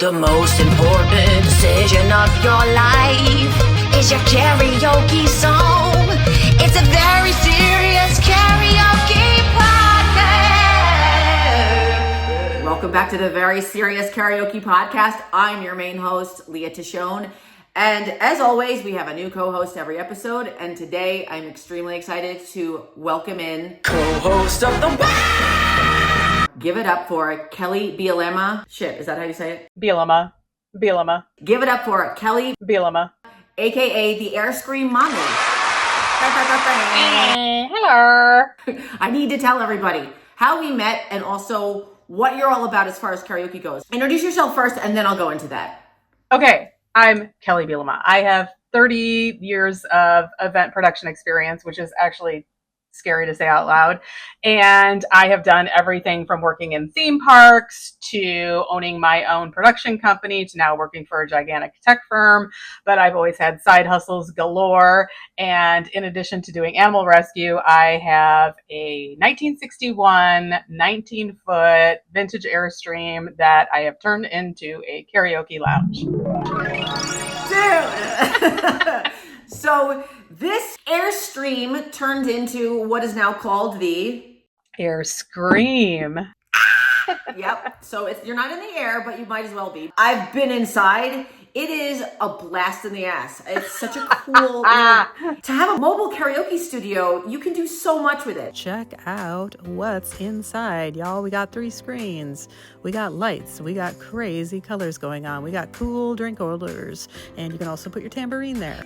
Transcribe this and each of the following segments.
The most important decision of your life is your karaoke song. It's a very serious karaoke podcast. Welcome back to the Very Serious Karaoke Podcast. I'm your main host, Leah Tishone. And as always, we have a new co-host every episode. And today I'm extremely excited to welcome in Co-host of the week. Give it up for Kelli Bielema. Shit, is that how you say it? Bielema. Give it up for Kelli Bielema. AKA the AirScream mommy. Hello. I need to tell everybody how we met and also what you're all about as far as karaoke goes. Introduce yourself first and then I'll go into that. Okay, I'm Kelli Bielema. I have 30 years of event production experience, which is actually scary to say out loud. And I have done everything from working in theme parks to owning my own production company to now working for a gigantic tech firm. But I've always had side hustles galore. And in addition to doing animal rescue, I have a 1961 19-foot vintage Airstream that I have turned into a karaoke lounge. Dude! So this Airstream turned into what is now called the AirScream. Yep. So you're not in the air, but you might as well be. I've been inside. It is a blast in the ass. It's such a cool, to have a mobile karaoke studio, you can do so much with it. Check out what's inside, y'all. We got 3 screens. We got lights. We got crazy colors going on. We got cool drink holders. And you can also put your tambourine there.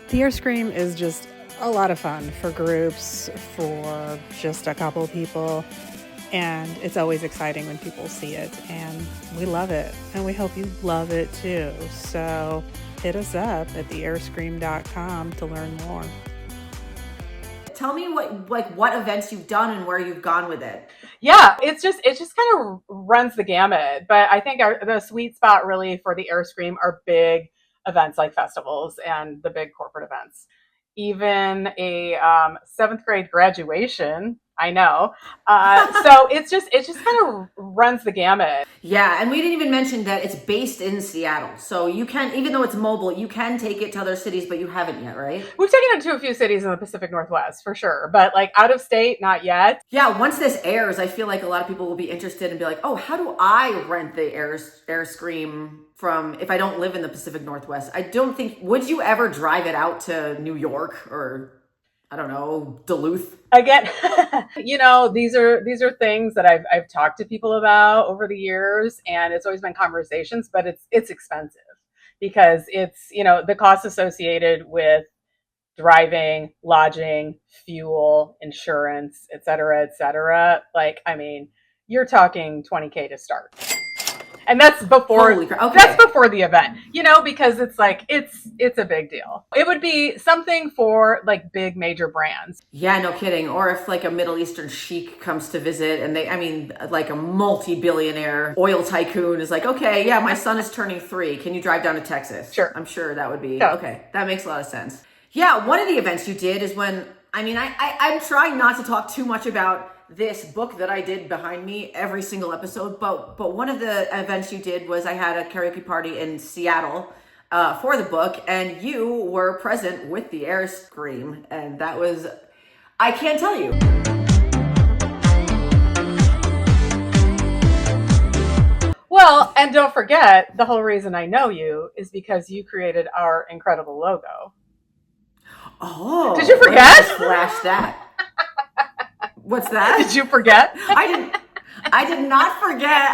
The AirScream is just a lot of fun for groups, for just a couple people. And it's always exciting when people see it, and we love it, and we hope you love it too. So hit us up at theairscream.com to learn more. Tell me what events you've done and where you've gone with it. Yeah, it just kind of runs the gamut. But I think the sweet spot really for the AirScream are big events like festivals and the big corporate events. Even a 7th grade graduation. I know. So it just kind of runs the gamut. Yeah, and we didn't even mention that it's based in Seattle. So you can, even though it's mobile, you can take it to other cities, but you haven't yet, right? We've taken it to a few cities in the Pacific Northwest for sure, but like out of state, not yet. Yeah, once this airs, I feel like a lot of people will be interested and be like, oh, how do I rent the AirScream from if I don't live in the Pacific Northwest? I don't think, would you ever drive it out to New York or I don't know, Duluth? Again, these are things that I've talked to people about over the years, and it's always been conversations, but it's expensive because it's, the costs associated with driving, lodging, fuel, insurance, et cetera, et cetera. Like, I mean, you're talking $20K to start. And that's before that's before the event, because it's like it's a big deal. It would be something for like big major brands. Yeah, no kidding. Or if like a Middle Eastern sheik comes to visit and like a multi-billionaire oil tycoon is like, okay, yeah, my son is turning 3. Can you drive down to Texas? Sure. I'm sure that would be okay. That makes a lot of sense. Yeah, one of the events you did is when I'm trying not to talk too much about this book that I did behind me every single episode, but one of the events you did was I had a karaoke party in Seattle for the book, and you were present with the AirScream, and that was, I can't tell you. Well, and don't forget, the whole reason I know you is because you created our incredible logo. Oh, did you forget? Flash that. What's that? Did you forget? I did not forget.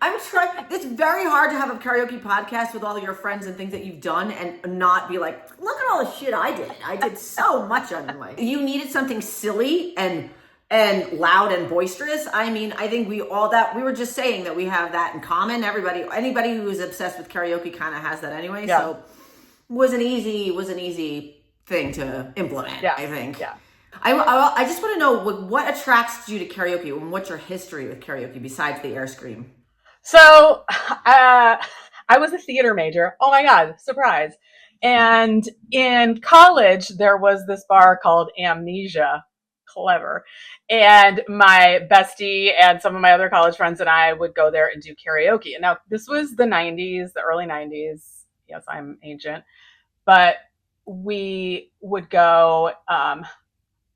I'm trying. It's very hard to have a karaoke podcast with all of your friends and things that you've done and not be like, look at all the shit I did. I did so much on your mic. You needed something silly and loud and boisterous. I mean, I think we were just saying that we have that in common. Anybody who is obsessed with karaoke kind of has that anyway. Yeah. So was an easy thing to implement. Yeah. I think. Yeah. I just want to know what attracts you to karaoke and what's your history with karaoke besides the AirScream? So I was a theater major. Oh my God, surprise. And in college, there was this bar called Amnesia clever. And my bestie and some of my other college friends and I would go there and do karaoke. And now this was the 90s, the early 90s. Yes, I'm ancient. But we would go, I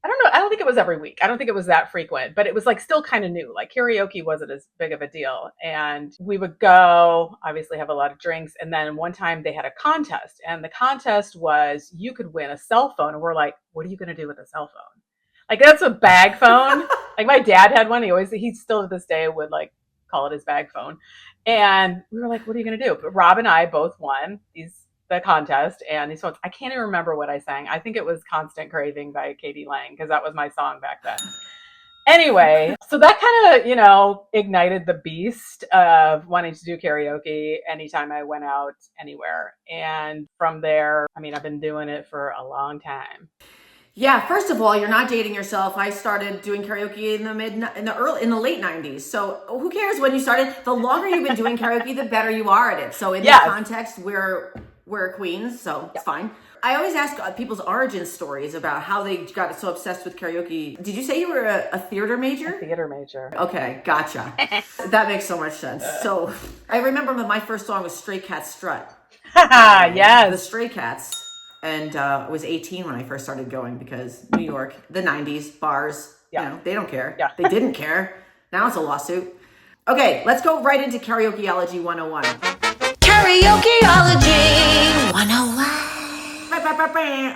don't know. I don't think it was every week. I don't think it was that frequent, but it was like still kind of new. Like karaoke wasn't as big of a deal. And we would go, obviously have a lot of drinks. And then one time they had a contest, and the contest was you could win a cell phone. And we're like, what are you going to do with a cell phone? Like that's a bag phone. Like my dad had one. He still to this day would like call it his bag phone. And we were like, what are you going to do? But Rob and I both won the contest and these phones. I can't even remember what I sang. I think it was Constant Craving by Katie Lang, because that was my song back then. Anyway, so that kind of, ignited the beast of wanting to do karaoke anytime I went out anywhere. And from there, I mean, I've been doing it for a long time. Yeah, first of all, you're not dating yourself. I started doing karaoke in the late 90s. So who cares when you started? The longer you've been doing karaoke, the better you are at it. So in this context, we're queens, so it's fine. I always ask people's origin stories about how they got so obsessed with karaoke. Did you say you were a theater major? A theater major. Okay, gotcha. That makes so much sense. So I remember my first song was Stray Cat Strut. Yes. The Stray Cats. And I was 18 when I first started going, because New York, the 90s, bars, they don't care. Yeah. They didn't care. Now it's a lawsuit. Okay, let's go right into Karaokeology 101. Karaokeology 101.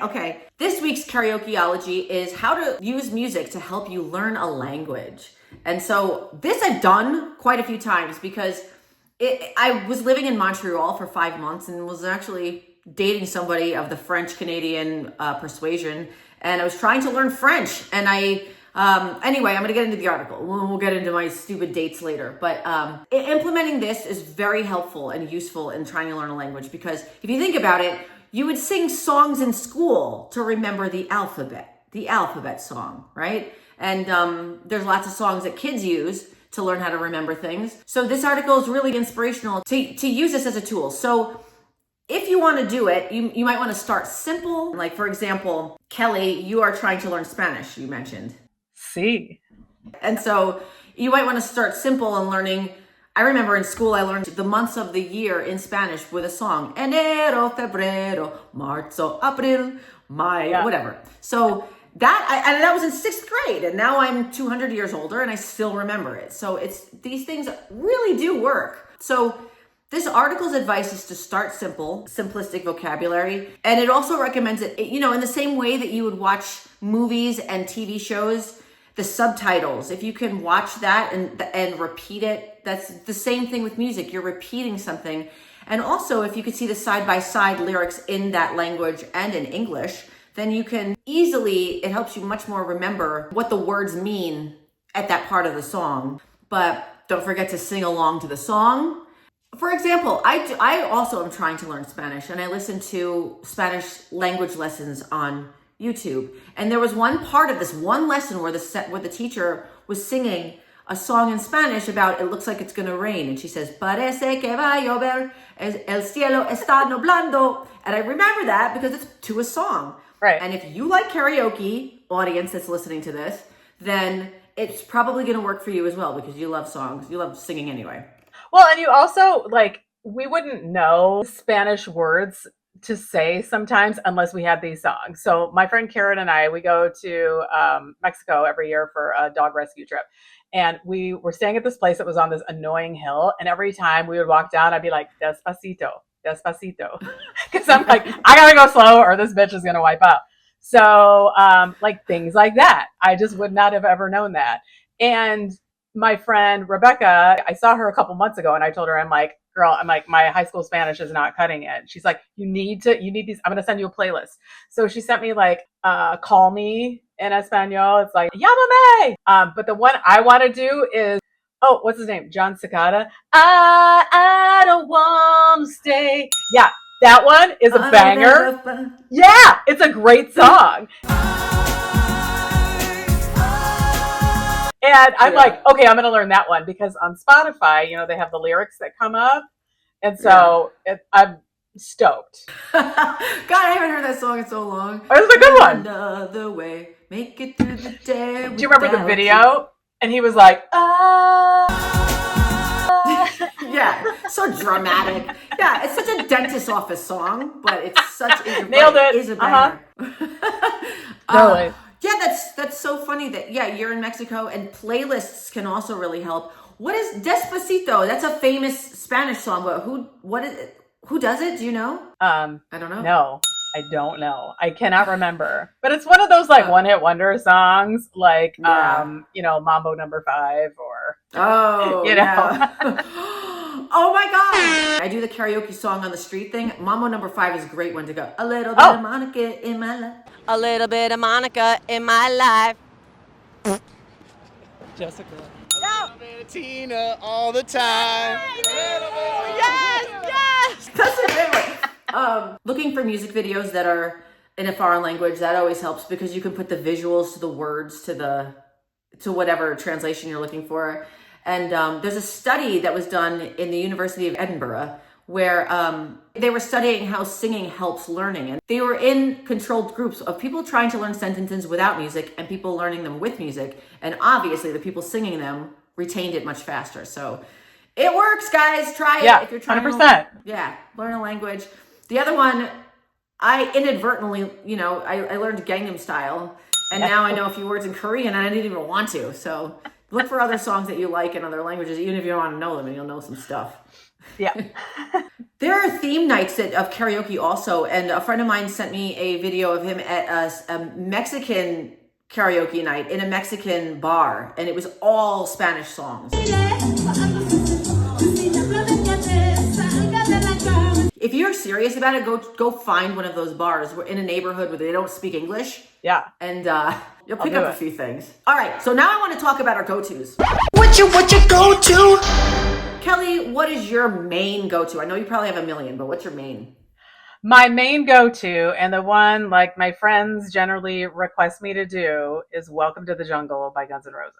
Okay, this week's Karaokeology is how to use music to help you learn a language. And so this I've done quite a few times, because I was living in Montreal for 5 months and was actually dating somebody of the French-Canadian persuasion, and I was trying to learn French. And anyway, I'm going to get into the article. We'll get into my stupid dates later. But implementing this is very helpful and useful in trying to learn a language, because if you think about it, you would sing songs in school to remember the alphabet song, right? And there's lots of songs that kids use to learn how to remember things. So this article is really inspirational to use this as a tool. So if you want to do it, you might want to start simple. Like, for example, Kelli, you are trying to learn Spanish, you mentioned. Sí. And so you might want to start simple and learning. I remember in school, I learned the months of the year in Spanish with a song. Enero, febrero, marzo, abril, mayo, whatever. So that was in 6th grade, and now I'm 200 years older and I still remember it. So these things really do work. So this article's advice is to start simple, simplistic vocabulary. And it also recommends it, in the same way that you would watch movies and TV shows, the subtitles. If you can watch that and repeat it, that's the same thing with music. You're repeating something. And also, if you could see the side-by-side lyrics in that language and in English, then you can it helps you much more remember what the words mean at that part of the song. But don't forget to sing along to the song. For example, I also am trying to learn Spanish, and I listen to Spanish language lessons on YouTube. And there was one part of this one lesson where the teacher was singing a song in Spanish about it looks like it's going to rain. And she says, parece que va a llover, el cielo está nublando. And I remember that because it's to a song. Right. And if you like karaoke, audience that's listening to this, then it's probably going to work for you as well, because you love songs. You love singing anyway. Well, and you also, we wouldn't know Spanish words to say sometimes unless we had these songs. So my friend Karen and I, we go to Mexico every year for a dog rescue trip. And we were staying at this place that was on this annoying hill. And every time we would walk down, I'd be like, despacito, despacito. Because I'm like, I gotta go slow or this bitch is going to wipe out. So things like that. I just would not have ever known that. And my friend Rebecca, I saw her a couple months ago, and I told her, girl, my high school Spanish is not cutting it. She's like, you need these. I'm going to send you a playlist. So she sent me call me in Espanol. It's like, llámame. But the one I want to do is, what's his name? John Cicada. I don't want to stay. Yeah. That one is a banger. Yeah. It's a great song. And I'm like, okay, I'm going to learn that one, because on Spotify, they have the lyrics that come up. And so I'm stoked. God, I haven't heard that song in so long. Oh, it's a good one. Another way make it through the day. Do you remember the video? And he was like, Yeah, so dramatic. Yeah, it's such a dentist office song, but it's such a Nailed it. Is a banger. Totally. Yeah, that's so funny that you're in Mexico, and playlists can also really help. What is Despacito? That's a famous Spanish song, but who does it? Do you know? I don't know. No, I don't know. I cannot remember. But it's one of those like one-hit wonder songs, like Mambo Number 5 or Oh my God! I do the karaoke song on the street thing. Mambo Number 5 is a great one to go. A little bit of Monica in my life. A little bit of Monica in my life. Jessica. Tina all the time. Yes. That's a great one. Looking for music videos that are in a foreign language, that always helps because you can put the visuals to the words to whatever translation you're looking for. And there's a study that was done in the University of Edinburgh where they were studying how singing helps learning. And they were in controlled groups of people trying to learn sentences without music and people learning them with music. And obviously the people singing them retained it much faster. So it works, guys. Try it if you're trying 100%. learn a language. The other one, I inadvertently, I learned Gangnam Style. And now I know a few words in Korean and I didn't even want to. So look for other songs that you like in other languages, even if you don't want to know them, and you'll know some stuff. Yeah. There are theme nights of karaoke also, and a friend of mine sent me a video of him at a Mexican karaoke night in a Mexican bar, and it was all Spanish songs. If you're serious about it, go find one of those bars in a neighborhood where they don't speak English. Yeah. And you'll pick up a few things. All right, so now I want to talk about our go-tos. What you go-to? Kelli, what is your main go-to? I know you probably have a million, but what's your main? My main go-to, and the one like my friends generally request me to do, is Welcome to the Jungle by Guns N' Roses.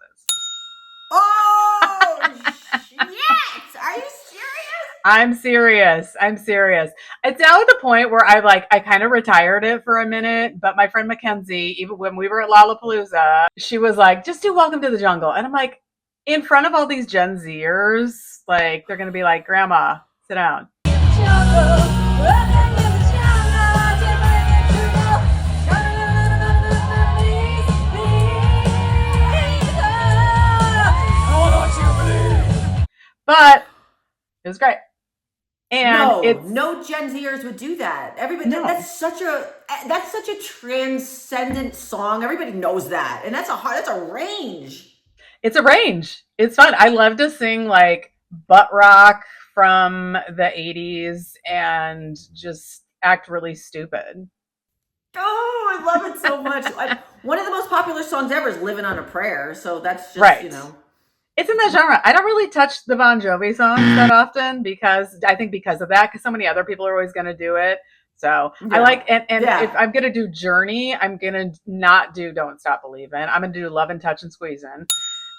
Oh, yes! Are you serious? I'm serious. It's now at the point where I kind of retired it for a minute, but my friend Mackenzie, even when we were at Lollapalooza, she was like, just do Welcome to the Jungle. And I'm like, in front of all these Gen Zers, like, they're going to be like, Grandma, sit down. But it was great. And no Gen Zers would do that. Everybody, that's such a transcendent song. Everybody knows that, and that's a range. It's a range. It's fun. I love to sing like butt rock from the 80s and just act really stupid. Oh, I love it so much. One of the most popular songs ever is "Living on a Prayer," so that's just right. It's in that genre. I don't really touch the Bon Jovi songs that often because of that, because so many other people are always going to do it. So I like, and if I'm going to do Journey, I'm going to not do Don't Stop Believin'. I'm going to do Love and Touch and Squeezin'.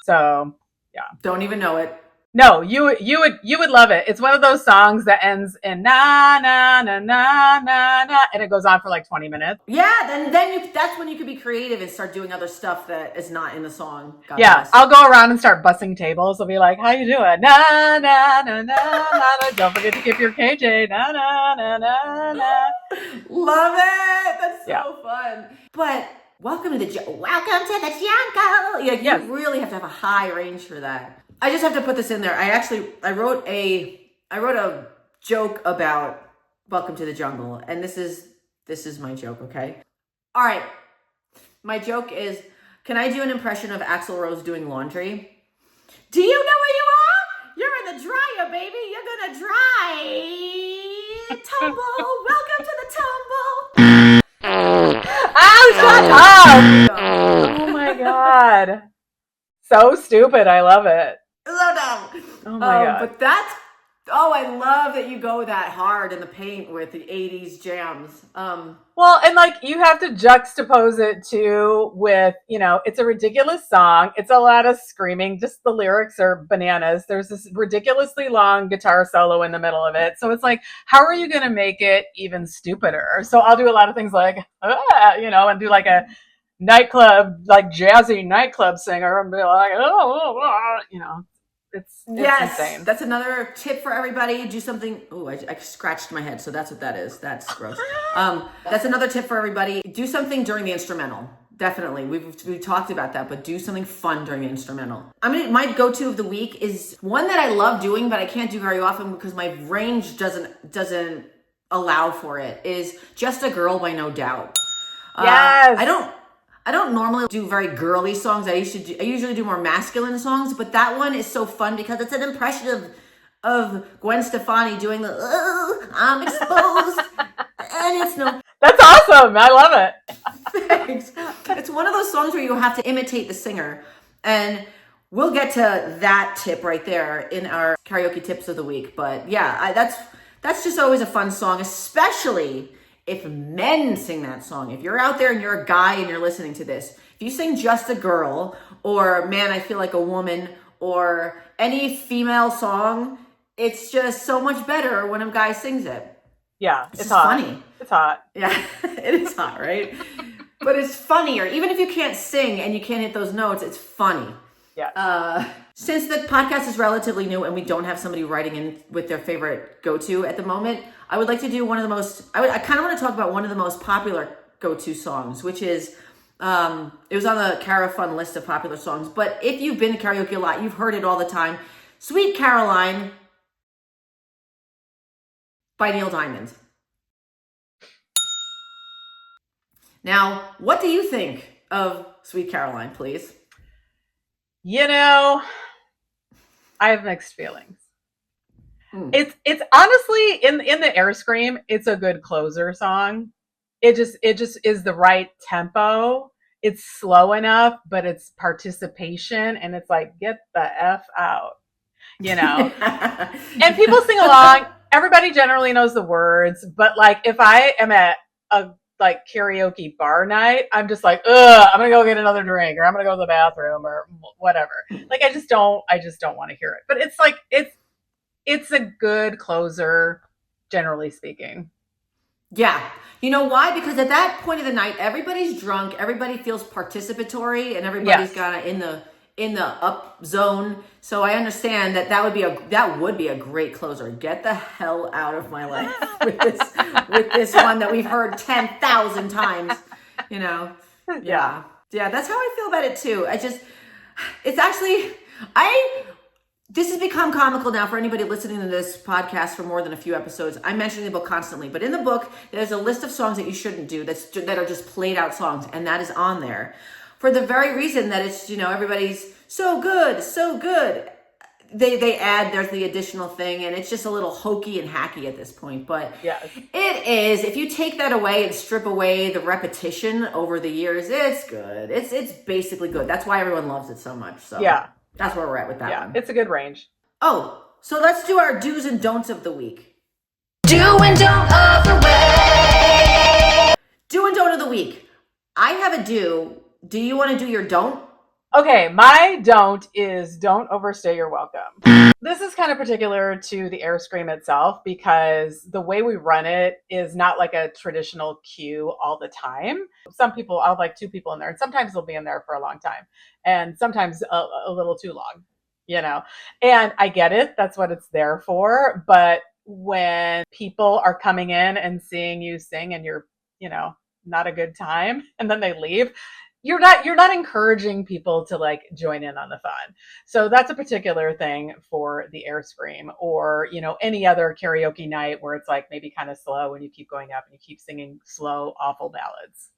So yeah. Don't even know it. No, you would love it. It's one of those songs that ends in na na na na na na, and it goes on for like 20 minutes. Yeah, then that's when you could be creative and start doing other stuff that is not in the song. God bless. I'll go around and start bussing tables. I'll be like, "How you doing? Na na na na na. Don't forget to keep your KJ. Na na na na na." Love it. That's so fun. But welcome to the jungle. You really have to have a high range for that. I just have to put this in there. I wrote a joke about Welcome to the Jungle, and this is my joke, okay? All right. My joke is, can I do an impression of Axl Rose doing laundry? Do you know where you are? You're in the dryer, baby. You're gonna dry. Tumble. Welcome to the tumble. Oh, shut up! Oh my God. So stupid. I love it. Oh my God. But I love that you go that hard in the paint with the 80s jams. Well, and like you have to juxtapose it too with, it's a ridiculous song. It's a lot of screaming. Just the lyrics are bananas. There's this ridiculously long guitar solo in the middle of it. So it's like, how are you going to make it even stupider? So I'll do a lot of things like, and do like a nightclub, like jazzy nightclub singer and be like, oh, you know, it's insane. That's another tip for everybody. Do something. Oh, I scratched my head, so that's what that is. That's gross. That's another tip for everybody. Do something during the instrumental. Definitely, we've talked about that, but do something fun during the instrumental. My go-to of the week is one that I love doing, but I can't do very often because my range doesn't allow for it. Is "Just a Girl" by No Doubt. Yes. I don't normally do very girly songs. I usually do more masculine songs, but that one is so fun because it's an impression of Gwen Stefani doing the I'm exposed, and it's no. That's awesome. I love it. Thanks. It's one of those songs where you have to imitate the singer, and we'll get to that tip right there in our karaoke tips of the week. But yeah, that's just always a fun song, especially if men sing that song. If you're out there and you're a guy and you're listening to this, if you sing "Just a Girl" or "Man, I Feel Like a Woman" or any female song, it's just so much better when a guy sings it. Yeah, it's hot. Funny. It's hot. Yeah, it is hot, right? But it's funnier. Even if you can't sing and you can't hit those notes, it's funny. Yeah. Since the podcast is relatively new and we don't have somebody writing in with their favorite go-to at the moment, I would like to do one of the most, I kind of want to talk about one of the most popular go-to songs, which is, it was on the Cara Fun list of popular songs, but if you've been to karaoke a lot, you've heard it all the time. Sweet Caroline by Neil Diamond. Now, what do you think of Sweet Caroline, please? You know, I have mixed feelings. It's honestly in the Airstream, it's a good closer song. It just is the right tempo. It's slow enough, but it's participation, and it's like, get the F out, you know. And people sing along. Everybody generally knows the words, but like if I am at a like karaoke bar night, I'm just like, I'm gonna go get another drink, or I'm gonna go to the bathroom, or whatever. Like I just don't want to hear it. But it's like it's a good closer, generally speaking. Yeah. You know why? Because at that point of the night, everybody's drunk, everybody feels participatory, and everybody's kind of in the up zone. So I understand that would be a great closer. Get the hell out of my life with this one that we've heard 10,000 times, you know. Yeah. That's how I feel about it too. This has become comical now for anybody listening to this podcast for more than a few episodes. I'm mentioning the book constantly, but in the book, there's a list of songs that you shouldn't do that are just played out songs, and that is on there for the very reason that it's, you know, everybody's so good. They add, there's the additional thing, and it's just a little hokey and hacky at this point. But yes, it is. If you take that away and strip away the repetition over the years, it's good. It's basically good. That's why everyone loves it so much. So yeah. That's where we're at with that one. It's a good range. Oh, so let's do our do's and don'ts of the week. Do and don't of the week. Do and don't of the week. I have a do. Do you want to do your don't? Okay, my don't is don't overstay your welcome. This is kind of particular to the Airstream itself because the way we run it is not like a traditional queue all the time. Some people, I'll have like 2 people in there, and sometimes they'll be in there for a long time, and sometimes a little too long, you know. And I get it, that's what it's there for. But when people are coming in and seeing you sing and you're, you know, not a good time, and then they leave, you're not encouraging people to like join in on the fun. So that's a particular thing for the Airstream, or, you know, any other karaoke night where it's like maybe kind of slow and you keep going up and you keep singing slow, awful ballads.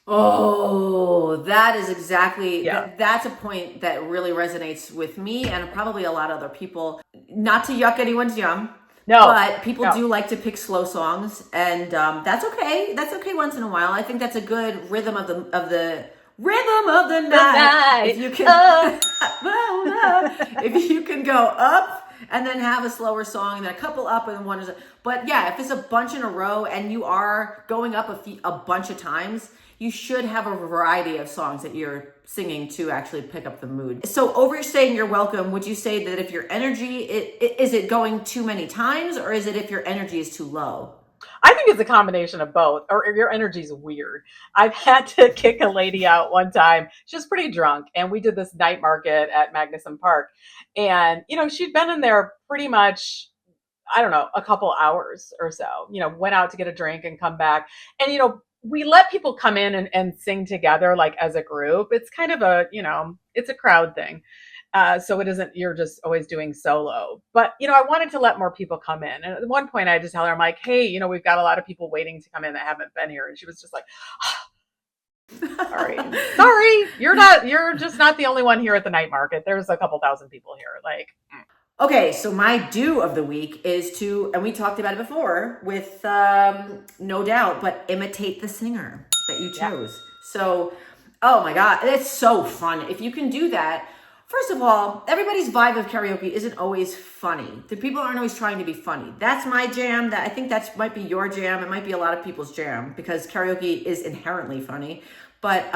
Oh, that is exactly, that's a point that really resonates with me and probably a lot of other people. Not to yuck anyone's yum. No, but people do like to pick slow songs, and that's okay. That's okay once in a while. I think that's a good rhythm of the rhythm of the night. If you can, if you can go up and then have a slower song, and then a couple up and one is. But yeah, if it's a bunch in a row and you are going up a bunch of times, you should have a variety of songs that you're singing to actually pick up the mood. So overstaying your welcome, would you say that if your energy, is it going too many times, or is it if your energy is too low? I think it's a combination of both, or your energy's weird. I've had to kick a lady out one time. She was pretty drunk, and we did this night market at Magnuson Park. And, she'd been in there pretty much, I don't know, a couple hours or so, went out to get a drink and come back. And, we let people come in and sing together, like as a group. It's kind of a, it's a crowd thing. So it isn't, you're just always doing solo. But, I wanted to let more people come in. And at one point I had to tell her, I'm like, hey, we've got a lot of people waiting to come in that haven't been here. And she was just like, sorry, you're just not the only one here at the night market. There's a couple thousand people here. Like, okay, so my do of the week is to, and we talked about it before with No Doubt, but imitate the singer that you chose. Yeah. So, oh my God, it's so fun. If you can do that, first of all, everybody's vibe of karaoke isn't always funny. The people aren't always trying to be funny. That's my jam. I think that might be your jam. It might be a lot of people's jam because karaoke is inherently funny. But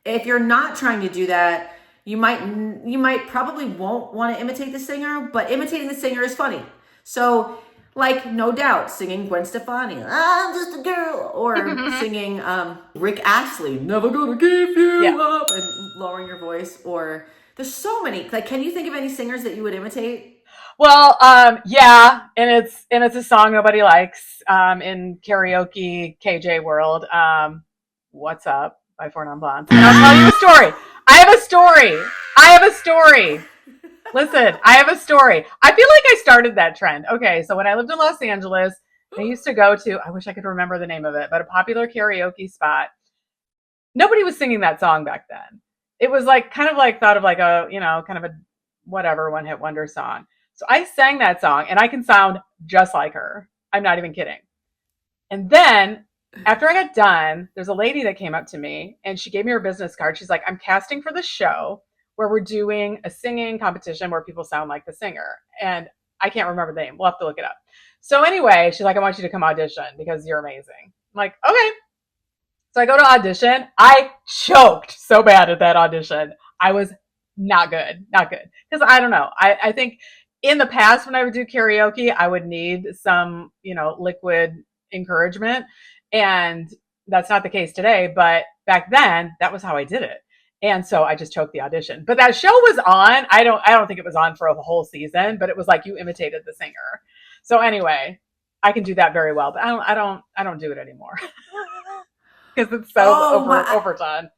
if you're not trying to do that, you might probably won't want to imitate the singer, but imitating the singer is funny. So, like No Doubt singing Gwen Stefani, I'm just a girl, or singing Rick Astley, never gonna give you up, and lowering your voice. Or there's so many. Like, can you think of any singers that you would imitate? Well, yeah, and it's a song nobody likes in karaoke KJ world. What's Up by Four Non Blondes. And I'll tell you a story. I have a story. Listen, I have a story. I feel like I started that trend. Okay, so when I lived in Los Angeles, I used to go to, I wish I could remember the name of it, but a popular karaoke spot. Nobody was singing that song back then. It was like kind of like thought of like a, kind of a whatever one hit wonder song. So I sang that song and I can sound just like her. I'm not even kidding. And then after I got done, there's a lady that came up to me and she gave me her business card. She's like, I'm casting for the show where we're doing a singing competition where people sound like the singer. And I can't remember the name. We'll have to look it up. So anyway, she's like, I want you to come audition because you're amazing. I'm like, okay. So I go to audition. I choked so bad at that audition. I was not good. Because I don't know. I think in the past when I would do karaoke, I would need some, liquid encouragement. And that's not the case today. But back then, that was how I did it. And so I just choked the audition. But that show was on. I don't think it was on for a whole season, but it was like you imitated the singer. So anyway, I can do that very well, but I don't do it anymore. Because it's so overdone.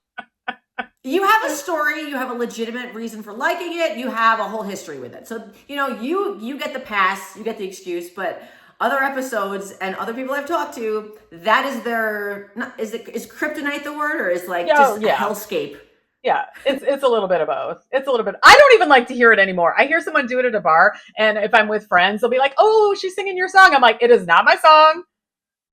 You have a story, you have a legitimate reason for liking it, you have a whole history with it. So, you get the pass, you get the excuse, but other episodes and other people I've talked to, that is is kryptonite the word, or is like a hellscape? Yeah, it's a little bit of both. It's a little bit. I don't even like to hear it anymore. I hear someone do it at a bar, and if I'm with friends, they'll be like, "Oh, she's singing your song." I'm like, "It is not my song.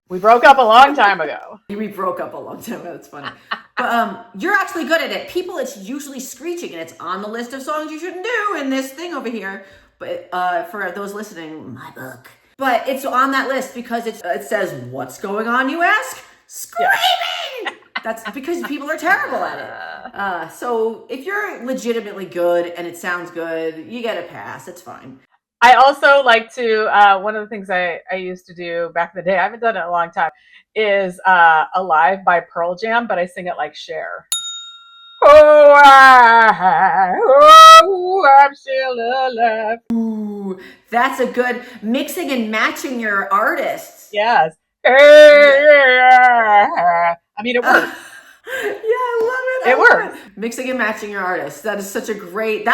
We broke up a long time ago." We broke up a long time ago. That's funny. But you're actually good at it. People, it's usually screeching, and it's on the list of songs you shouldn't do in this thing over here. But for those listening, my book. But it's on that list because it says, "What's going on?" You ask. Screaming. Yeah. That's because people are terrible at it. So if you're legitimately good and it sounds good, you get a pass. It's fine. I also like to, one of the things I used to do back in the day, I haven't done it in a long time, is Alive by Pearl Jam, but I sing it like Cher. Oh, I'm still alive. Ooh, that's a good mixing and matching your artists. Yes. I mean, it works. Yeah, I love it. It works. Mixing and matching your artists. That's a great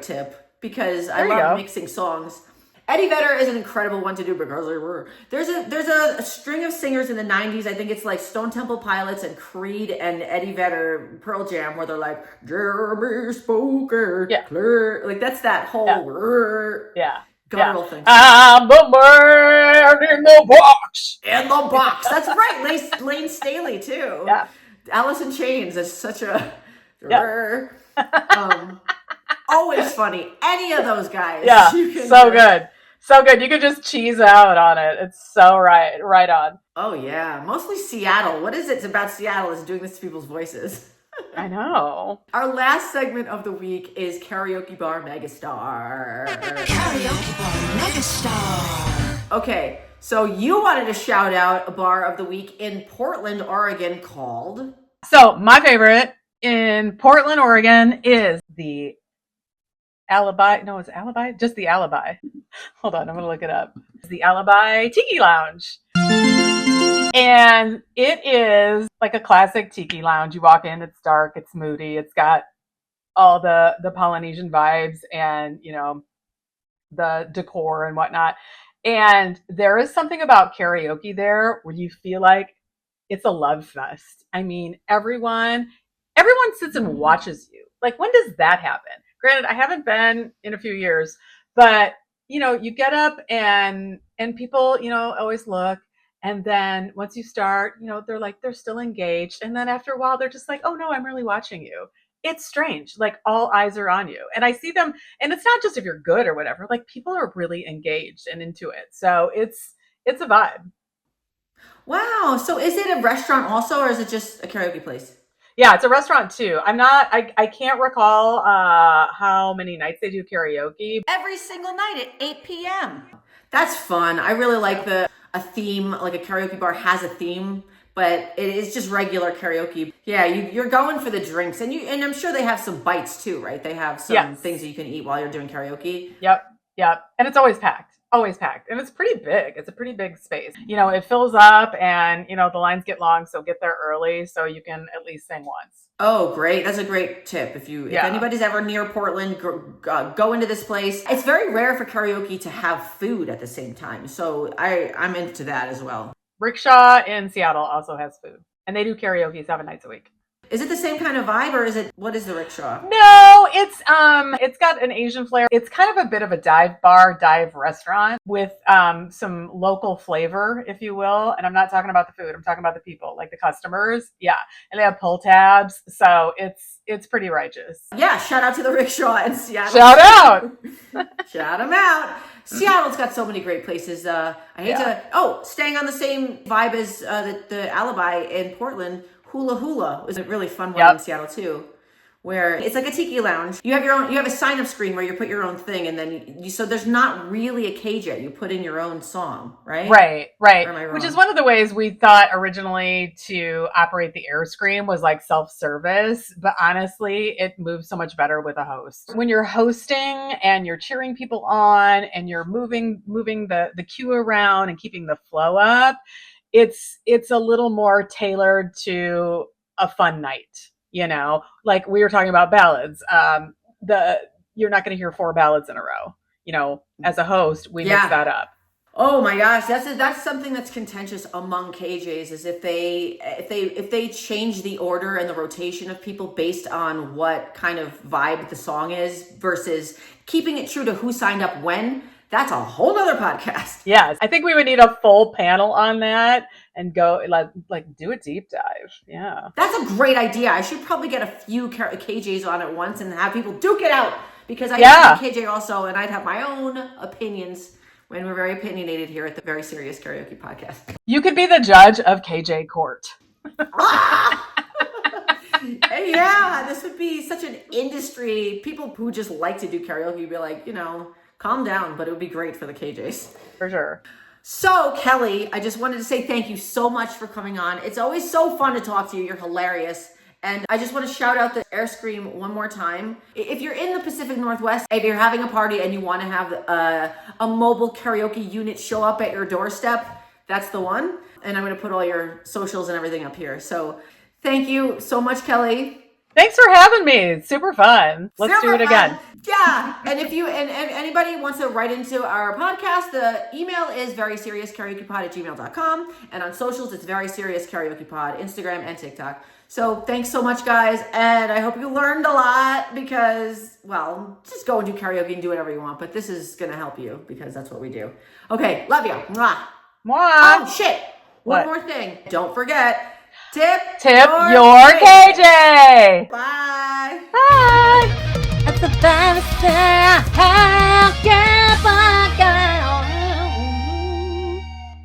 tip because I love mixing songs. Eddie Vedder is an incredible one to do because there's a string of singers in the 90s. I think it's like Stone Temple Pilots and Creed and Eddie Vedder Pearl Jam where they're like, Jeremy Spoken, clear. Like that's that whole guttural thing. I'm the man in the box. In the box. That's right. Lane Staley too. Yeah. Alice in Chains is such a always funny. Any of those guys. Yeah. So good. So good. You could just cheese out on it. It's so right on. Oh yeah. Mostly Seattle. What is it about Seattle is doing this to people's voices? I know. Our last segment of the week is Karaoke Bar Megastar. Karaoke Bar Megastar. Okay, So you wanted to shout out a bar of the week in Portland, Oregon called... So my favorite in Portland, Oregon is the Alibi. No, it's Alibi? Just the Alibi. Hold on, I'm going to look it up. It's the Alibi Tiki Lounge. And it is like a classic tiki lounge. You walk in, it's dark, it's moody, it's got all the Polynesian vibes and, you know, the decor and whatnot. And there is something about karaoke there where you feel like it's a love fest. I mean, everyone sits and watches you. Like, when does that happen? Granted, I haven't been in a few years, but you know, you get up and people, you know, always look. And then once you start, you know, they're still engaged. And then after a while, they're just like, oh no, I'm really watching you. It's strange. Like, all eyes are on you. And I see them, and it's not just if you're good or whatever, like, people are really engaged and into it. So it's a vibe. Wow. So is it a restaurant also, or is it just a karaoke place? Yeah, it's a restaurant too. I can't recall how many nights they do karaoke. Every single night at 8 p.m. That's fun. I really like a theme, like a karaoke bar has a theme, but it is just regular karaoke. Yeah, you're going for the drinks, and I'm sure they have some bites too, right? They have some things that you can eat while you're doing karaoke. Yep. And it's always packed. And it's pretty big. It's a pretty big space. You know, it fills up, and, you know, the lines get long, so get there early so you can at least sing once. Oh, great. That's a great tip. If anybody's ever near Portland, go into this place. It's very rare for karaoke to have food at the same time. So I'm into that as well. Rickshaw in Seattle also has food, and they do karaoke 7 nights a week. Is it the same kind of vibe, or what is the rickshaw? No, it's got an Asian flair. It's kind of a bit of a dive restaurant with some local flavor, if you will. And I'm not talking about the food. I'm talking about the people, like the customers. Yeah. And they have pull tabs. So it's pretty righteous. Yeah. Shout out to the rickshaw in Seattle. Shout out. Shout them out. Seattle's got so many great places. Staying on the same vibe as the Alibi in Portland, Hula Hula was a really fun one in Seattle too, where it's like a tiki lounge. You have a sign up screen where you put your own thing, and then so there's not really a KJ. You put in your own song, right? Right. Or am I wrong? Which is one of the ways we thought originally to operate the AirScream was like self-service, but honestly, it moves so much better with a host. When you're hosting and you're cheering people on and you're moving the queue around and keeping the flow up, it's a little more tailored to a fun night, you know, like we were talking about ballads. You're not going to hear 4 ballads in a row, you know. As a host, we mix that up. Oh my gosh, that's something that's contentious among KJs, is if they change the order and the rotation of people based on what kind of vibe the song is versus keeping it true to who signed up when. That's a whole nother podcast. Yes. I think we would need a full panel on that and go like do a deep dive. Yeah. That's a great idea. I should probably get a few KJs on at once and have people duke it out, because I used to be KJ also, and I'd have my own opinions when we're very opinionated here at the Very Serious Karaoke Podcast. You could be the judge of KJ Court. Yeah, this would be such an industry. People who just like to do karaoke would be like, you know, calm down, but it would be great for the KJs. For sure. So, Kelli, I just wanted to say thank you so much for coming on. It's always so fun to talk to you. You're hilarious. And I just want to shout out the AirScream one more time. If you're in the Pacific Northwest, if you're having a party and you want to have a mobile karaoke unit show up at your doorstep, that's the one. And I'm going to put all your socials and everything up here. So thank you so much, Kelli. Thanks for having me. It's super fun. Let's do it again. Yeah. And if anybody wants to write into our podcast, the email is veryseriousKaraokePod@gmail.com. And on socials, it's veryseriousKaraokePod, Instagram and TikTok. So thanks so much, guys. And I hope you learned a lot, because, well, just go and do karaoke and do whatever you want. But this is going to help you, because that's what we do. Okay. Love you. Mwah. Mwah. Oh, shit. One more thing. Don't forget. Tip your KJ. Bye. Bye. That's the best.